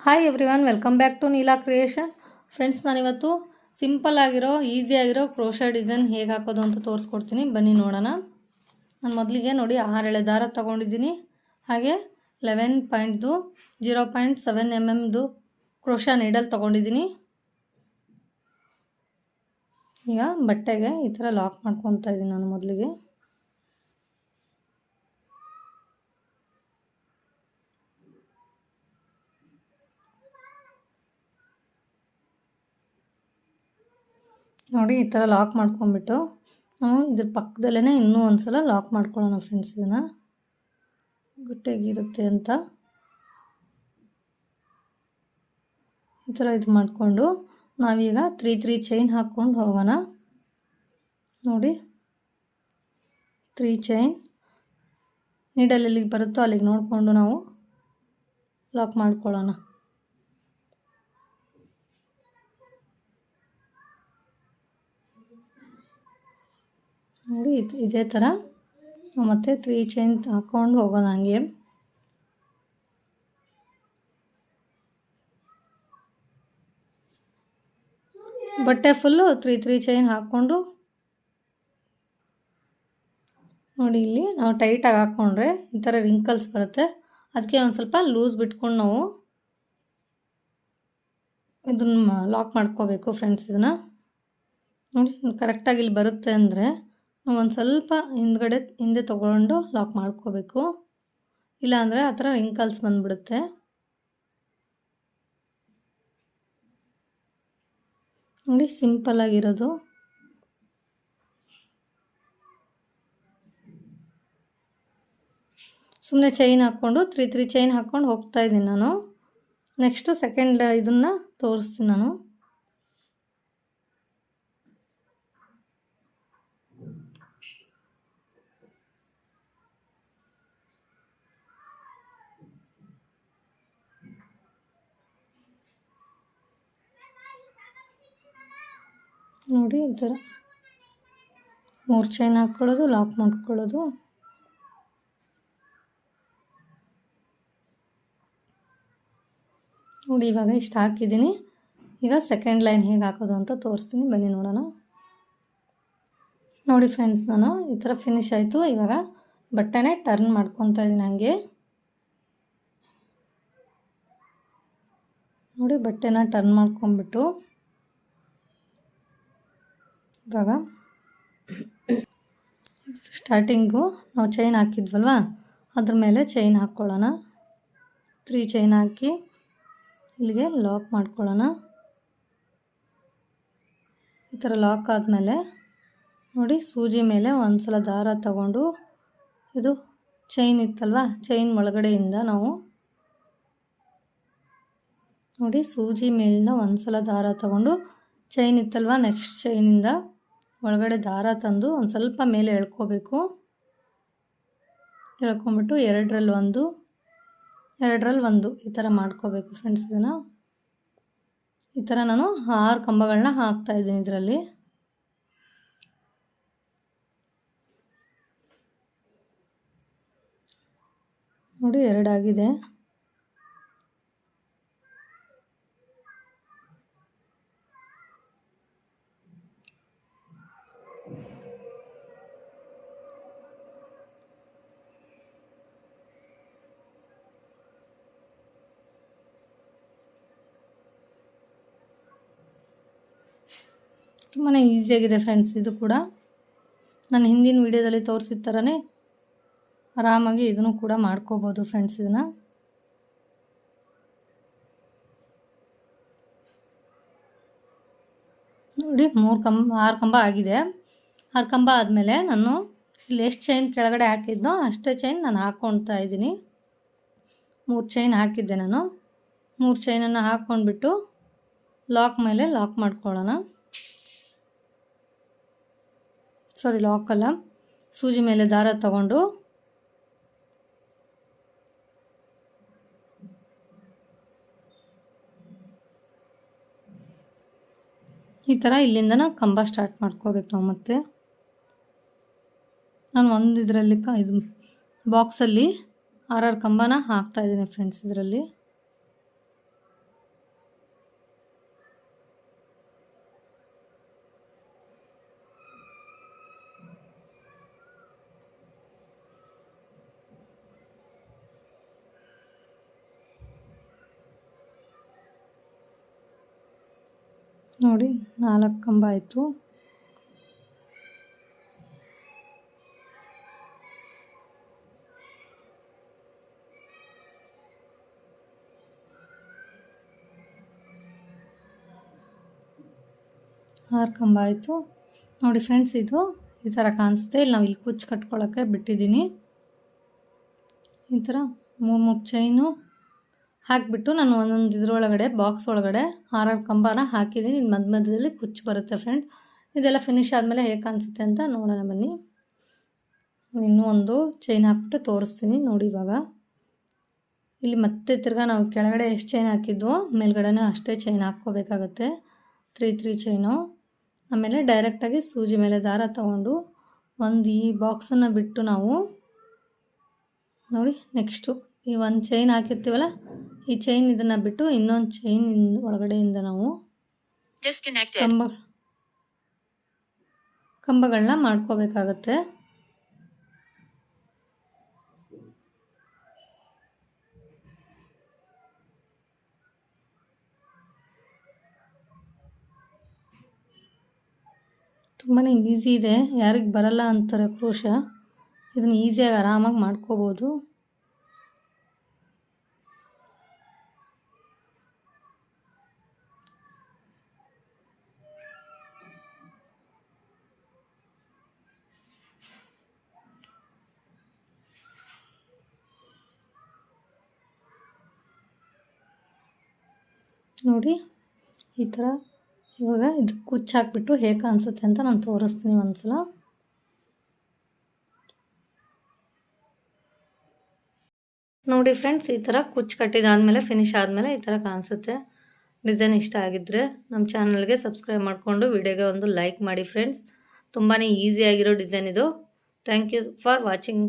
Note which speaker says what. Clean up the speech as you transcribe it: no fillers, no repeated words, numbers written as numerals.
Speaker 1: Hi everyone, welcome back to Neela creation. Friends, ನಾನಿವತ್ತು simple ಆಗಿರೋ ಈಸಿಯಾಗಿರೋ ಕ್ರೋಶಾ ಡಿಸೈನ್ ಹೇಗೆ ಹಾಕೋದು ಅಂತ ತೋರಿಸ್ಕೊಡ್ತೀನಿ. ಬನ್ನಿ ನೋಡೋಣ. ನಾನು ಮೊದಲಿಗೆ ನೋಡಿ 6 ಎಳೆ ದಾರ ತೊಗೊಂಡಿದ್ದೀನಿ. ಹಾಗೆ 0.7 mm ಕ್ರೋಶಾ ನೀಡಲ್ ತೊಗೊಂಡಿದ್ದೀನಿ. ಈಗ ಬಟ್ಟೆಗೆ ಈ ಥರ ಲಾಕ್ ಮಾಡ್ಕೊತಾ ಇದ್ದೀನಿ ನಾನು ಮೊದಲಿಗೆ. ನೋಡಿ, ಈ ಥರ ಲಾಕ್ ಮಾಡ್ಕೊಂಬಿಟ್ಟು ನಾವು ಇದ್ರ ಪಕ್ಕದಲ್ಲೇ ಇನ್ನೂ ಒಂದು ಸಲ ಲಾಕ್ ಮಾಡ್ಕೊಳ್ಳೋಣ ಫ್ರೆಂಡ್ಸ್. ಇದನ್ನು ಗಟ್ಟಿಯಾಗಿರುತ್ತೆ ಅಂತ ಈ ಥರ ಇದು ಮಾಡಿಕೊಂಡು ನಾವೀಗ 3 ಚೈನ್ ಹಾಕ್ಕೊಂಡು ಹೋಗೋಣ. ನೋಡಿ, 3 ಚೈನ್ ನೀಡಲ್ ಎಲ್ಲಿಗೆ ಬರುತ್ತೋ ಅಲ್ಲಿಗೆ ನೋಡಿಕೊಂಡು ನಾವು ಲಾಕ್ ಮಾಡ್ಕೊಳ್ಳೋಣ. ನೋಡಿ, ಇದೇ ಥರ ಮತ್ತೆ 3 ಚೈನ್ ಹಾಕ್ಕೊಂಡು ಹೋಗೋಣ. ಹಂಗೆ ಬಟ್ಟೆ ಫುಲ್ಲು 3 ಚೈನ್ ಹಾಕ್ಕೊಂಡು ನೋಡಿ, ಇಲ್ಲಿ ನಾವು ಟೈಟಾಗಿ ಹಾಕ್ಕೊಂಡ್ರೆ ಈ ಥರ ರಿಂಕಲ್ಸ್ ಬರುತ್ತೆ. ಅದಕ್ಕೆ ಒಂದು ಸ್ವಲ್ಪ ಲೂಸ್ ಬಿಟ್ಕೊಂಡು ನಾವು ಇದನ್ನು ಲಾಕ್ ಮಾಡ್ಕೋಬೇಕು ಫ್ರೆಂಡ್ಸ್. ಇದನ್ನು ನೋಡಿ, ಕರೆಕ್ಟಾಗಿ ಇಲ್ಲಿ ಬರುತ್ತೆ ಅಂದರೆ ನಾವು ಒಂದು ಸ್ವಲ್ಪ ಹಿಂದೆ ತೊಗೊಂಡು ಲಾಕ್ ಮಾಡ್ಕೋಬೇಕು. ಇಲ್ಲಾಂದರೆ ಆ ಥರ ರಿಂಕಲ್ಸ್ ಬಂದುಬಿಡುತ್ತೆ. ನೋಡಿ, ಸಿಂಪಲ್ಲಾಗಿರೋದು. ಸುಮ್ಮನೆ ಚೈನ್ ಹಾಕ್ಕೊಂಡು 3 ಚೈನ್ ಹಾಕ್ಕೊಂಡು ಹೋಗ್ತಾಯಿದ್ದೀನಿ ನಾನು. ನೆಕ್ಸ್ಟು ಸೆಕೆಂಡ್ ಇದನ್ನು ತೋರಿಸ್ತೀನಿ ನಾನು. ನೋಡಿ, ಈ ಥರ 3 ಚೈನ್ ಹಾಕ್ಕೊಳ್ಳೋದು, ಲಾಕ್ ಮಾಡ್ಕೊಳ್ಳೋದು. ನೋಡಿ, ಇವಾಗ ಇಷ್ಟು ಹಾಕಿದ್ದೀನಿ. ಈಗ ಸೆಕೆಂಡ್ ಲೈನ್ ಹೇಗೆ ಹಾಕೋದು ಅಂತ ತೋರಿಸ್ತೀನಿ. ಬನ್ನಿ ನೋಡೋಣ. ನೋಡಿ ಫ್ರೆಂಡ್ಸ್, ನಾನು ಈ ಥರ ಫಿನಿಶ್ ಆಯಿತು. ಇವಾಗ ಬಟ್ಟೆನೇ ಟರ್ನ್ ಮಾಡ್ಕೊತಾ ಇದ್ದೀನಿ. ಹಂಗೆ ನೋಡಿ, ಬಟ್ಟೆನ ಟರ್ನ್ ಮಾಡ್ಕೊಂಬಿಟ್ಟು ಇವಾಗ ಸ್ಟಾರ್ಟಿಂಗು ನಾವು ಚೈನ್ ಹಾಕಿದ್ವಲ್ವ, ಅದ್ರ ಮೇಲೆ ಚೈನ್ ಹಾಕ್ಕೊಳ್ಳೋಣ. 3 ಚೈನ್ ಹಾಕಿ ಇಲ್ಲಿಗೆ ಲಾಕ್ ಮಾಡ್ಕೊಳ್ಳೋಣ. ಈ ಥರ ಲಾಕ್ ಆದಮೇಲೆ ನೋಡಿ, ಸೂಜಿ ಮೇಲೆ ಒಂದು ಸಲ ದಾರ ತಗೊಂಡು ಇದು ಚೈನ್ ಇತ್ತಲ್ವ, ಚೈನ್ ಒಳಗಡೆಯಿಂದ ನಾವು ನೋಡಿ, ಸೂಜಿ ಮೇಲಿಂದ ಒಂದು ಸಲ ದಾರ ತಗೊಂಡು ಚೈನ್ ಇತ್ತಲ್ವ, ನೆಕ್ಸ್ಟ್ ಚೈನಿಂದ ಒಳಗಡೆ ದಾರ ತಂದು ಒಂದು ಸ್ವಲ್ಪ ಮೇಲೆ ಎಳ್ಕೋಬೇಕು. ಎಳ್ಕೊಂಬಿಟ್ಟು 2ರಲ್ಲಿ 1 ಈ ಥರ ಮಾಡ್ಕೋಬೇಕು ಫ್ರೆಂಡ್ಸ್. ಇದನ್ನು ಈ ಥರ ನಾನು 6 ಕಂಬಗಳನ್ನ ಹಾಕ್ತಾಯಿದ್ದೀನಿ ಇದರಲ್ಲಿ. ನೋಡಿ, 2 ಆಗಿದೆ. ತುಂಬಾ ಈಸಿಯಾಗಿದೆ ಫ್ರೆಂಡ್ಸ್. ಇದು ಕೂಡ ನಾನು ಹಿಂದಿನ ವಿಡಿಯೋದಲ್ಲಿ ತೋರಿಸಿದ ಥರನೇ ಆರಾಮಾಗಿ ಇದನ್ನು ಕೂಡ ಮಾಡ್ಕೋಬೋದು ಫ್ರೆಂಡ್ಸ್. ಇದನ್ನು ನೋಡಿ, 6 ಕಂಬ ಆಗಿದೆ. 6 ಕಂಬ ಆದಮೇಲೆ ನಾನು ಇಲ್ಲಿ ಎಷ್ಟು ಚೈನ್ ಕೆಳಗಡೆ ಹಾಕಿದ್ನೋ ಅಷ್ಟೇ ಚೈನ್ ನಾನು ಹಾಕ್ಕೊಳ್ತಾ ಇದ್ದೀನಿ. 3 ಚೈನ್ ಹಾಕಿದ್ದೆ ನಾನು. 3 ಚೈನನ್ನು ಹಾಕ್ಕೊಂಡ್ಬಿಟ್ಟು ಲಾಕ್ ಮೇಲೆ ಲಾಕ್ ಮಾಡ್ಕೊಳ್ಳೋಣ. ಲಾಕ್ ಅಲ್ಲ, ಸೂಜಿ ಮೇಲೆ ದಾರ ತಗೊಂಡು ಈ ಥರ ಇಲ್ಲಿಂದ ಕಂಬ ಸ್ಟಾರ್ಟ್ ಮಾಡ್ಕೋಬೇಕು ನಾವು. ಮತ್ತೆ ನಾನು ಒಂದು ಇದರಲ್ಲಿ ಇದು ಬಾಕ್ಸಲ್ಲಿ 6 ಕಂಬನ ಹಾಕ್ತಾಯಿದ್ದೀನಿ ಫ್ರೆಂಡ್ಸ್. ಇದರಲ್ಲಿ ನೋಡಿ 4 ಕಂಬ ಆಯಿತು. ಆರು ಕಂಬ ಆಯಿತು ನೋಡಿ ಫ್ರೆಂಡ್ಸ್. ಇದು ಈ ಥರ ಕಾಣಿಸುತ್ತೆ. ಇಲ್ಲಿ ನಾವು ಇಲ್ಲಿ ಕುಚ್ಚು ಕಟ್ಕೊಳ್ಳೋಕ್ಕೆ ಬಿಟ್ಟಿದ್ದೀನಿ. ಈ ಥರ 3 ಚೈನು ಹಾಕಿಬಿಟ್ಟು ನಾನು ಒಂದೊಂದು ಇದರೊಳಗಡೆ ಬಾಕ್ಸ್ ಒಳಗಡೆ 6 ಕಂಬನ ಹಾಕಿದ್ದೀನಿ. ಮಧ್ಯದಲ್ಲಿ ಕುಚ್ಚು ಬರುತ್ತೆ ಫ್ರೆಂಡ್. ಇದೆಲ್ಲ ಫಿನಿಶ್ ಆದಮೇಲೆ ಹೇಗೆ ಕಾಣಿಸುತ್ತೆ ಅಂತ ನೋಡೋಣ ಬನ್ನಿ. ಇನ್ನೂ ಒಂದು ಚೈನ್ ಹಾಕ್ಬಿಟ್ಟು ತೋರಿಸ್ತೀನಿ ನೋಡಿ. ಇವಾಗ ಇಲ್ಲಿ ಮತ್ತೆ ತಿರ್ಗಾ ನಾವು ಕೆಳಗಡೆ ಎಷ್ಟು ಚೈನ್ ಹಾಕಿದ್ವೋ ಮೇಲ್ಗಡೆನೂ ಅಷ್ಟೇ ಚೈನ್ ಹಾಕ್ಕೋಬೇಕಾಗತ್ತೆ. 3 ಚೈನು. ಆಮೇಲೆ ಡೈರೆಕ್ಟಾಗಿ ಸೂಜಿ ಮೇಲೆ ದಾರ ತಗೊಂಡು ಒಂದು ಈ ಬಾಕ್ಸನ್ನು ಬಿಟ್ಟು ನಾವು ನೋಡಿ ನೆಕ್ಸ್ಟು ಈ ಒಂದು ಚೈನ್ ಹಾಕಿರ್ತೀವಲ್ಲ, ಈ ಚೈನ್ ಇದನ್ನು ಬಿಟ್ಟು ಇನ್ನೊಂದು ಚೈನ್ ಒಳಗಡೆಯಿಂದ ನಾವು ಕಂಬಗಳನ್ನ ಮಾಡ್ಕೋಬೇಕಾಗತ್ತೆ. ತುಂಬಾ ಈಸಿ ಇದೆ. ಯಾರಿಗೆ ಬರಲ್ಲ ಅಂತಾರೆ ಕ್ರೋಶ, ಇದನ್ನು ಈಸಿಯಾಗಿ ಆರಾಮಾಗಿ ಮಾಡ್ಕೋಬೋದು. ನೋಡಿ ಈ ಥರ. ಇವಾಗ ಇದು ಕುಚ್ಚು ಹಾಕ್ಬಿಟ್ಟು ಹೇಗೆ ಕಾಣಿಸುತ್ತೆ ಅಂತ ನಾನು ತೋರಿಸ್ತೀನಿ ಒಂದ್ಸಲ. ನೋಡಿ ಫ್ರೆಂಡ್ಸ್, ಈ ಥರ ಕುಚ್ಚು ಕಟ್ಟಿದಾದಮೇಲೆ ಫಿನಿಶ್ ಆದಮೇಲೆ ಈ ಥರ ಕಾಣಿಸುತ್ತೆ. ಡಿಸೈನ್ ಇಷ್ಟ ಆಗಿದ್ದರೆ ನಮ್ಮ ಚಾನಲ್ಗೆ ಸಬ್ಸ್ಕ್ರೈಬ್ ಮಾಡಿಕೊಂಡು ವಿಡಿಯೋಗೆ ಒಂದು ಲೈಕ್ ಮಾಡಿ ಫ್ರೆಂಡ್ಸ್. ತುಂಬಾ ಈಸಿಯಾಗಿರೋ ಡಿಸೈನ್ ಇದು. Thank you for watching.